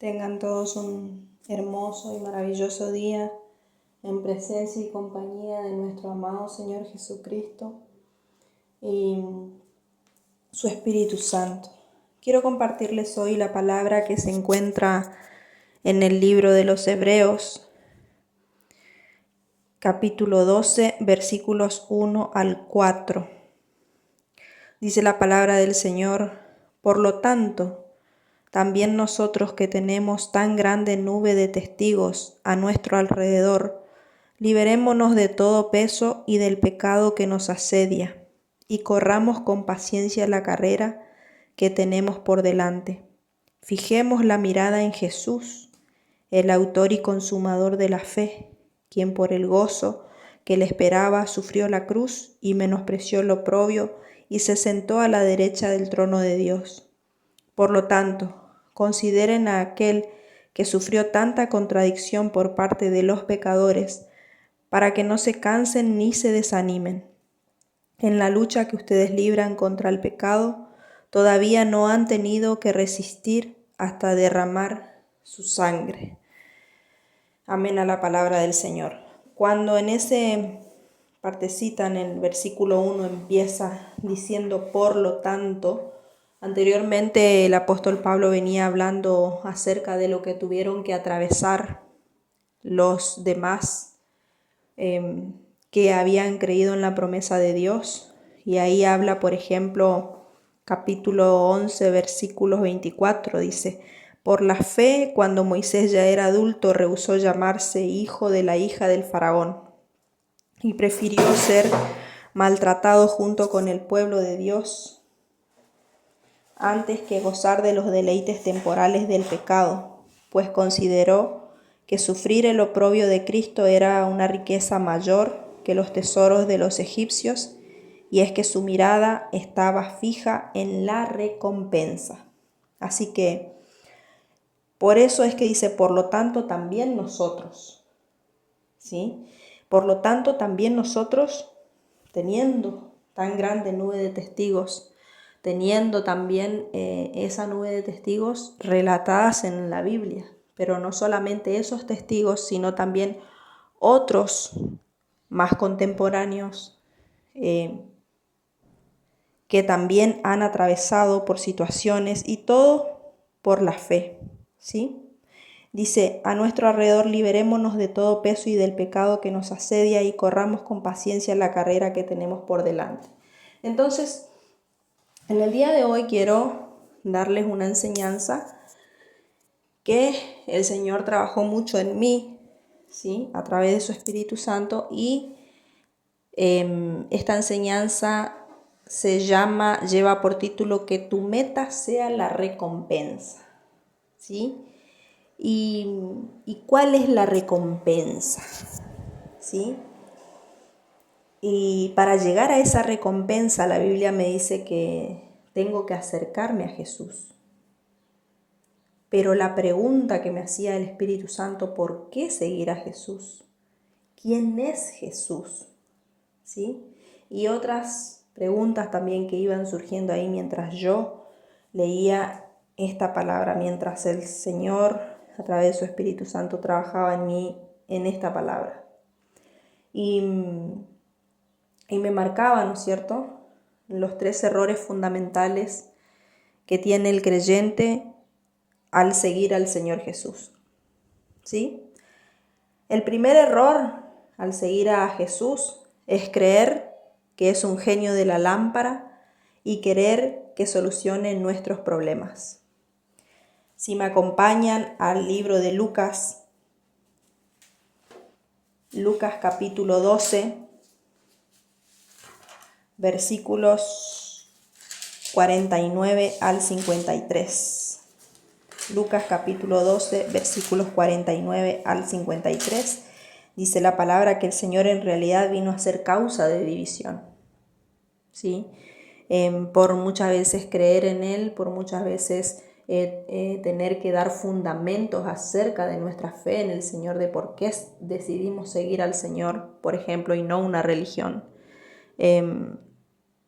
Tengan todos un hermoso y maravilloso día en presencia y compañía de nuestro amado Señor Jesucristo y su Espíritu Santo. Quiero compartirles hoy la palabra que se encuentra en el libro de los Hebreos, capítulo 12, versículos 1 al 4. Dice la palabra del Señor: por lo tanto, también nosotros que tenemos tan grande nube de testigos a nuestro alrededor, liberémonos de todo peso y del pecado que nos asedia, y corramos con paciencia la carrera que tenemos por delante. Fijemos la mirada en Jesús, el autor y consumador de la fe, quien por el gozo que le esperaba sufrió la cruz y menospreció el oprobio y se sentó a la derecha del trono de Dios. Por lo tanto, consideren a aquel que sufrió tanta contradicción por parte de los pecadores, para que no se cansen ni se desanimen. En la lucha que ustedes libran contra el pecado, todavía no han tenido que resistir hasta derramar su sangre. Amén a la palabra del Señor. Cuando en ese partecita, en el versículo 1, empieza diciendo por lo tanto, anteriormente el apóstol Pablo venía hablando acerca de lo que tuvieron que atravesar los demás que habían creído en la promesa de Dios. Y ahí habla, por ejemplo, capítulo 11, versículos 24, dice: por la fe, cuando Moisés ya era adulto, rehusó llamarse hijo de la hija del faraón y prefirió ser maltratado junto con el pueblo de Dios antes que gozar de los deleites temporales del pecado, pues consideró que sufrir el oprobio de Cristo era una riqueza mayor que los tesoros de los egipcios, y es que su mirada estaba fija en la recompensa. Así que, por eso es que dice, por lo tanto también nosotros, ¿sí? Por lo tanto también nosotros, teniendo tan grande nube de testigos, teniendo también esa nube de testigos relatadas en la Biblia, pero no solamente esos testigos, sino también otros más contemporáneos que también han atravesado por situaciones, y todo por la fe, ¿sí? Dice: a nuestro alrededor liberémonos de todo peso y del pecado que nos asedia, y corramos con paciencia la carrera que tenemos por delante. Entonces, en el día de hoy quiero darles una enseñanza que el Señor trabajó mucho en mí, ¿sí? A través de su Espíritu Santo, y esta enseñanza lleva por título que tu meta sea la recompensa, ¿sí? ¿Y cuál es la recompensa? ¿Sí? Y para llegar a esa recompensa, la Biblia me dice que tengo que acercarme a Jesús. Pero la pregunta que me hacía el Espíritu Santo: ¿por qué seguir a Jesús? ¿Quién es Jesús? ¿Sí? Y otras preguntas también que iban surgiendo ahí mientras yo leía esta palabra, mientras el Señor a través de su Espíritu Santo trabajaba en mí en esta palabra. Y me marcaba, ¿no es cierto?, los 3 errores fundamentales que tiene el creyente al seguir al Señor Jesús, ¿sí? El primer error al seguir a Jesús es creer que es un genio de la lámpara y querer que solucione nuestros problemas. Si me acompañan al libro de Lucas capítulo 12, versículos 49 al 53. Lucas capítulo 12, versículos 49 al 53. Dice la palabra que el Señor en realidad vino a ser causa de división, ¿sí? Por muchas veces creer en Él, por muchas veces tener que dar fundamentos acerca de nuestra fe en el Señor, de por qué decidimos seguir al Señor, por ejemplo, y no una religión.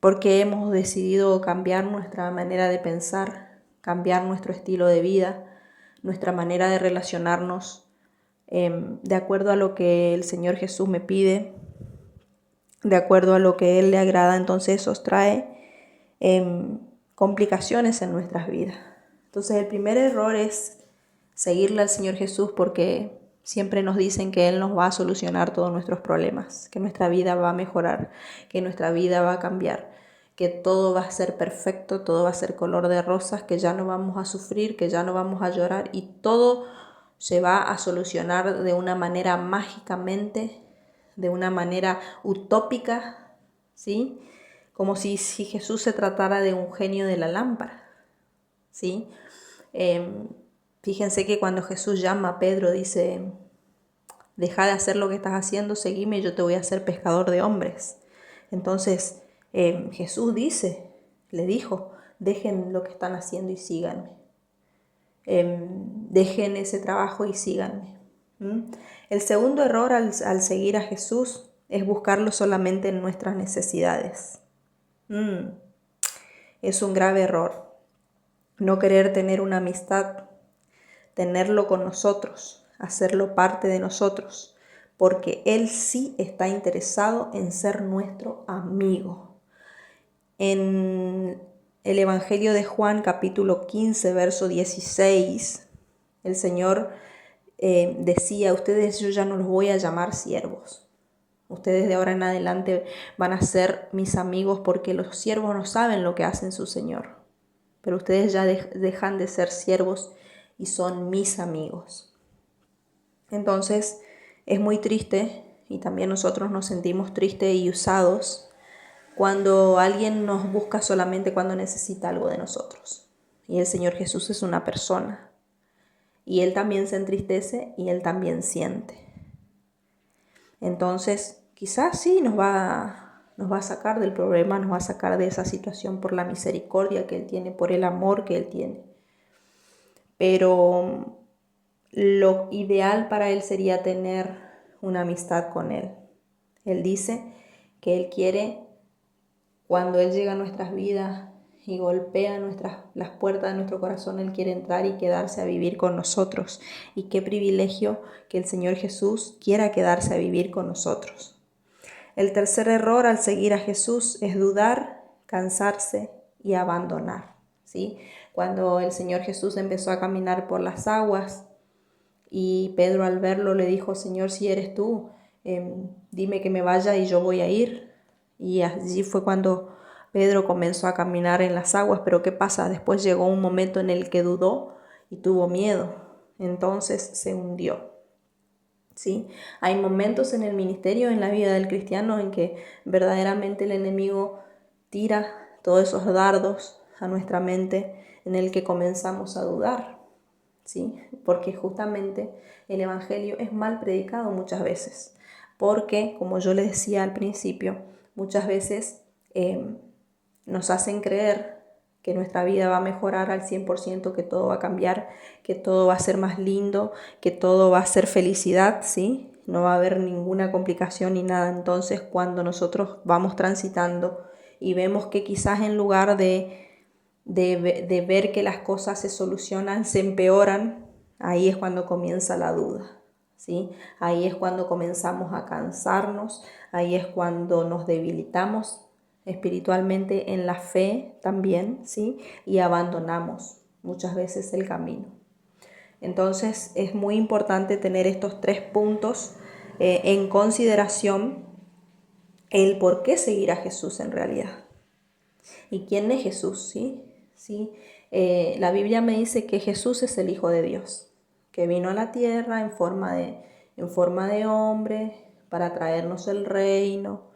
Porque hemos decidido cambiar nuestra manera de pensar, cambiar nuestro estilo de vida, nuestra manera de relacionarnos de acuerdo a lo que el Señor Jesús me pide, de acuerdo a lo que Él le agrada. Entonces eso trae complicaciones en nuestras vidas. Entonces el primer error es seguirle al Señor Jesús, porque siempre nos dicen que Él nos va a solucionar todos nuestros problemas, que nuestra vida va a mejorar, que nuestra vida va a cambiar, que todo va a ser perfecto, todo va a ser color de rosas, que ya no vamos a sufrir, que ya no vamos a llorar, y todo se va a solucionar de una manera mágicamente, de una manera utópica, ¿sí? Como si Jesús se tratara de un genio de la lámpara, ¿sí? Fíjense que cuando Jesús llama a Pedro, dice: deja de hacer lo que estás haciendo, seguime y yo te voy a hacer pescador de hombres. Entonces Jesús le dijo: dejen lo que están haciendo y síganme. Dejen ese trabajo y síganme. El segundo error al seguir a Jesús es buscarlo solamente en nuestras necesidades. Es un grave error no querer tener una amistad, tenerlo con nosotros, hacerlo parte de nosotros, porque Él sí está interesado en ser nuestro amigo. En el Evangelio de Juan, capítulo 15, verso 16, el Señor decía: ustedes yo ya no los voy a llamar siervos. Ustedes de ahora en adelante van a ser mis amigos, porque los siervos no saben lo que hacen su Señor. Pero ustedes ya dejan de ser siervos y son mis amigos. Entonces es muy triste, y también nosotros nos sentimos tristes y usados cuando alguien nos busca solamente cuando necesita algo de nosotros. Y el Señor Jesús es una persona, y Él también se entristece y Él también siente. Entonces quizás sí nos va a sacar del problema, nos va a sacar de esa situación por la misericordia que Él tiene, por el amor que Él tiene. Pero lo ideal para Él sería tener una amistad con Él. Él dice que Él quiere, cuando Él llega a nuestras vidas y golpea las puertas de nuestro corazón, Él quiere entrar y quedarse a vivir con nosotros. Y qué privilegio que el Señor Jesús quiera quedarse a vivir con nosotros. El tercer error al seguir a Jesús es dudar, cansarse y abandonar, ¿sí? Cuando el Señor Jesús empezó a caminar por las aguas y Pedro, al verlo, le dijo: Señor, si eres tú, dime que me vaya y yo voy a ir. Y allí fue cuando Pedro comenzó a caminar en las aguas. Pero ¿qué pasa? Después llegó un momento en el que dudó y tuvo miedo. Entonces se hundió. ¿Sí? Hay momentos en el ministerio, en la vida del cristiano, en que verdaderamente el enemigo tira todos esos dardos a nuestra mente, en el que comenzamos a dudar, ¿sí? Porque justamente el evangelio es mal predicado muchas veces, porque, como yo les decía al principio, muchas veces nos hacen creer que nuestra vida va a mejorar al 100%, que todo va a cambiar, que todo va a ser más lindo, que todo va a ser felicidad, ¿sí? No va a haber ninguna complicación ni nada. Entonces, cuando nosotros vamos transitando y vemos que quizás en lugar de ver que las cosas se solucionan, se empeoran, ahí es cuando comienza la duda, ¿sí? Ahí es cuando comenzamos a cansarnos, ahí es cuando nos debilitamos espiritualmente en la fe también, ¿sí? Y abandonamos muchas veces el camino. Entonces es muy importante tener estos 3 puntos en consideración, el por qué seguir a Jesús en realidad. ¿Y quién es Jesús? ¿Sí? La Biblia me dice que Jesús es el Hijo de Dios, que vino a la tierra en forma de hombre para traernos el reino.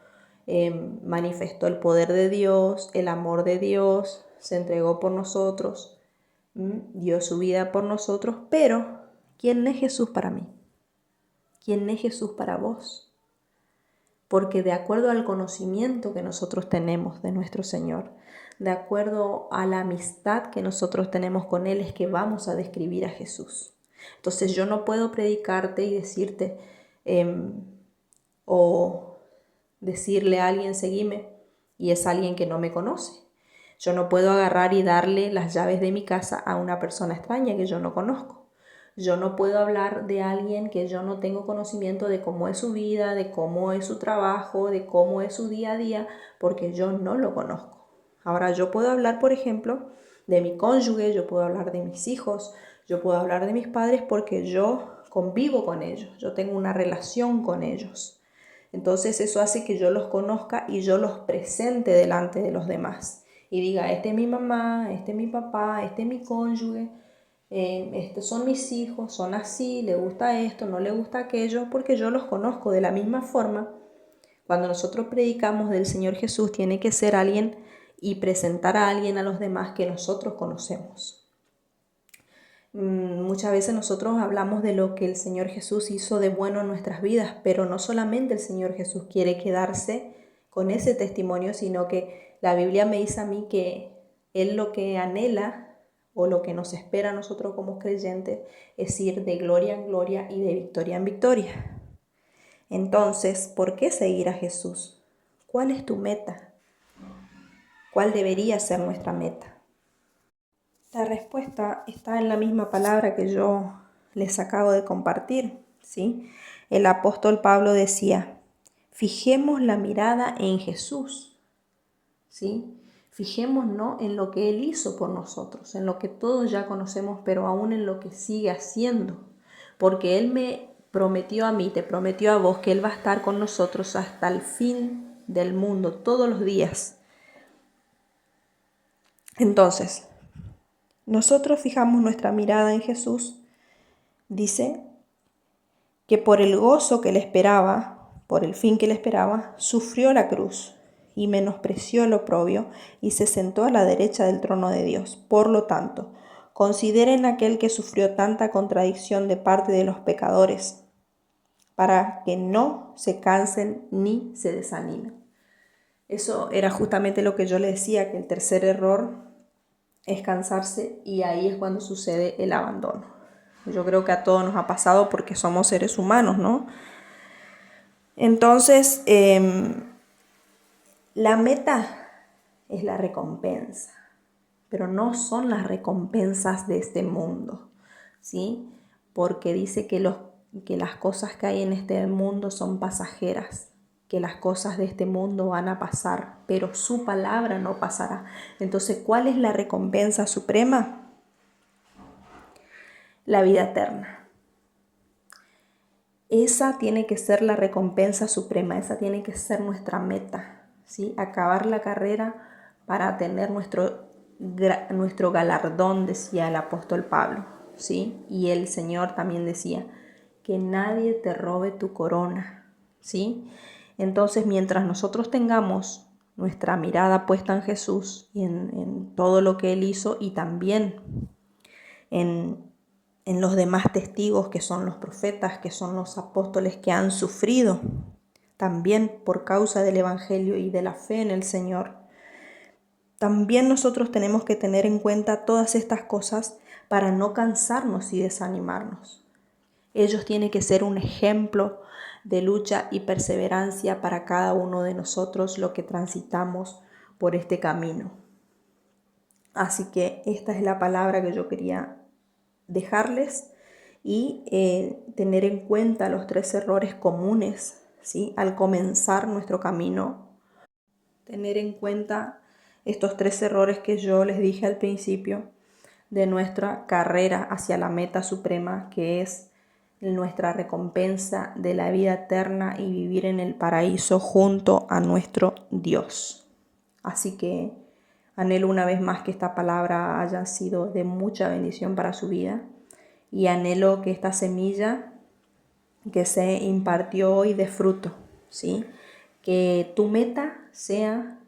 Manifestó el poder de Dios, el amor de Dios, se entregó por nosotros, dio su vida por nosotros. Pero ¿quién es Jesús para mí? ¿Quién es Jesús para vos? Porque de acuerdo al conocimiento que nosotros tenemos de nuestro Señor, de acuerdo a la amistad que nosotros tenemos con Él, es que vamos a describir a Jesús. Entonces yo no puedo predicarte y decirte o decirle a alguien: seguime, y es alguien que no me conoce. Yo no puedo agarrar y darle las llaves de mi casa a una persona extraña que yo no conozco. Yo no puedo hablar de alguien que yo no tengo conocimiento de cómo es su vida, de cómo es su trabajo, de cómo es su día a día, porque yo no lo conozco. Ahora yo puedo hablar, por ejemplo, de mi cónyuge, yo puedo hablar de mis hijos, yo puedo hablar de mis padres porque yo convivo con ellos, yo tengo una relación con ellos. Entonces eso hace que yo los conozca y yo los presente delante de los demás. Y diga, este es mi mamá, este es mi papá, este es mi cónyuge, estos son mis hijos, son así, le gusta esto, no le gusta aquello, porque yo los conozco. De la misma forma, cuando nosotros predicamos del Señor Jesús, tiene que ser alguien y presentar a alguien a los demás que nosotros conocemos. Muchas veces nosotros hablamos de lo que el Señor Jesús hizo de bueno en nuestras vidas, pero no solamente el Señor Jesús quiere quedarse con ese testimonio, sino que la Biblia me dice a mí que Él lo que anhela o lo que nos espera a nosotros como creyentes es ir de gloria en gloria y de victoria en victoria. Entonces, ¿por qué seguir a Jesús? ¿Cuál es tu meta? ¿Cuál debería ser nuestra meta? La respuesta está en la misma palabra que yo les acabo de compartir, ¿sí? El apóstol Pablo decía, fijemos la mirada en Jesús, ¿sí? Fijémonos en lo que Él hizo por nosotros, en lo que todos ya conocemos, pero aún en lo que sigue haciendo. Porque Él me prometió a mí, te prometió a vos, que Él va a estar con nosotros hasta el fin del mundo, todos los días. Entonces, nosotros fijamos nuestra mirada en Jesús. Dice que por el gozo que le esperaba, por el fin que le esperaba, sufrió la cruz y menospreció el oprobio y se sentó a la derecha del trono de Dios. Por lo tanto, consideren aquel que sufrió tanta contradicción de parte de los pecadores, para que no se cansen ni se desanimen. Eso era justamente lo que yo le decía, que el tercer error es cansarse, y ahí es cuando sucede el abandono. Yo creo que a todos nos ha pasado porque somos seres humanos, ¿no? Entonces, la meta es la recompensa, pero no son las recompensas de este mundo, ¿sí? Porque dice que las cosas que hay en este mundo son pasajeras, que las cosas de este mundo van a pasar, pero su palabra no pasará. Entonces, ¿cuál es la recompensa suprema? La vida eterna. Esa tiene que ser la recompensa suprema, esa tiene que ser nuestra meta, ¿sí? Acabar la carrera para tener nuestro galardón, decía el apóstol Pablo, ¿sí? Y el Señor también decía, que nadie te robe tu corona, ¿sí? Entonces, mientras nosotros tengamos nuestra mirada puesta en Jesús y en todo lo que Él hizo, y también en los demás testigos que son los profetas, que son los apóstoles que han sufrido también por causa del Evangelio y de la fe en el Señor, también nosotros tenemos que tener en cuenta todas estas cosas para no cansarnos y desanimarnos. Ellos tienen que ser un ejemplo de lucha y perseverancia para cada uno de nosotros, lo que transitamos por este camino. Así que esta es la palabra que yo quería dejarles, y tener en cuenta los 3 errores comunes, ¿sí? Al comenzar nuestro camino. Tener en cuenta estos 3 errores que yo les dije al principio de nuestra carrera hacia la meta suprema, que es nuestra recompensa de la vida eterna y vivir en el paraíso junto a nuestro Dios. Así que anhelo una vez más que esta palabra haya sido de mucha bendición para su vida, y anhelo que esta semilla que se impartió hoy dé fruto, ¿sí? Que tu meta sea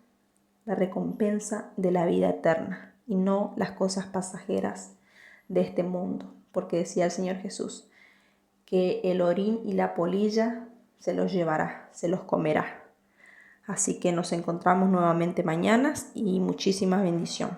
la recompensa de la vida eterna y no las cosas pasajeras de este mundo, porque decía el Señor Jesús que el orín y la polilla se los llevará, se los comerá. Así que nos encontramos nuevamente mañana, y muchísima bendición.